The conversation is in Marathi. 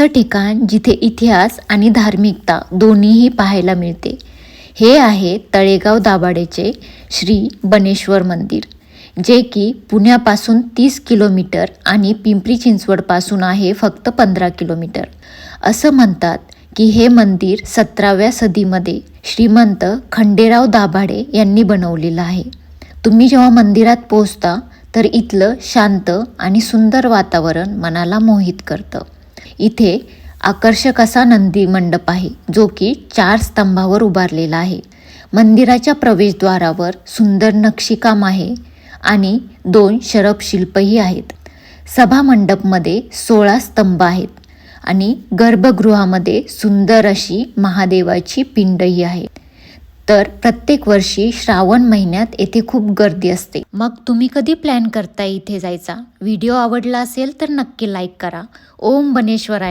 असं ठिकाण जिथे इतिहास आणि धार्मिकता दोन्हीही पाहायला मिळते. हे आहे तळेगाव दाभाडेचे श्री बनेश्वर मंदिर, जे की पुण्यापासून 30 किलोमीटर आणि पिंपरी चिंचवडपासून आहे फक्त 15 किलोमीटर. असं म्हणतात की हे मंदिर 17व्या सदीमध्ये श्रीमंत खंडेराव दाभाडे यांनी बनवलेलं आहे. तुम्ही जेव्हा मंदिरात पोहोचता तर इथलं शांत आणि सुंदर वातावरण मनाला मोहित करतं. इथे आकर्षक असा नंदी मंडप आहे, जो की 4 स्तंभावर उभारलेला आहे. मंदिराच्या प्रवेशद्वारावर सुंदर नक्षीकाम आहे आणि 2 शरभ शिल्पही आहेत. सभा मंडपमध्ये 16 स्तंभ आहेत आणि गर्भगृहामध्ये सुंदर अशी महादेवाची पिंडही आहे. तर प्रत्येक वर्षी श्रावण महिन्यात येथे खूप गर्दी असते. मग तुम्ही कधी प्लॅन करताय इथे जायचा? व्हिडिओ आवडला असेल तर नक्की लाईक करा. ओम बनेश्वराय.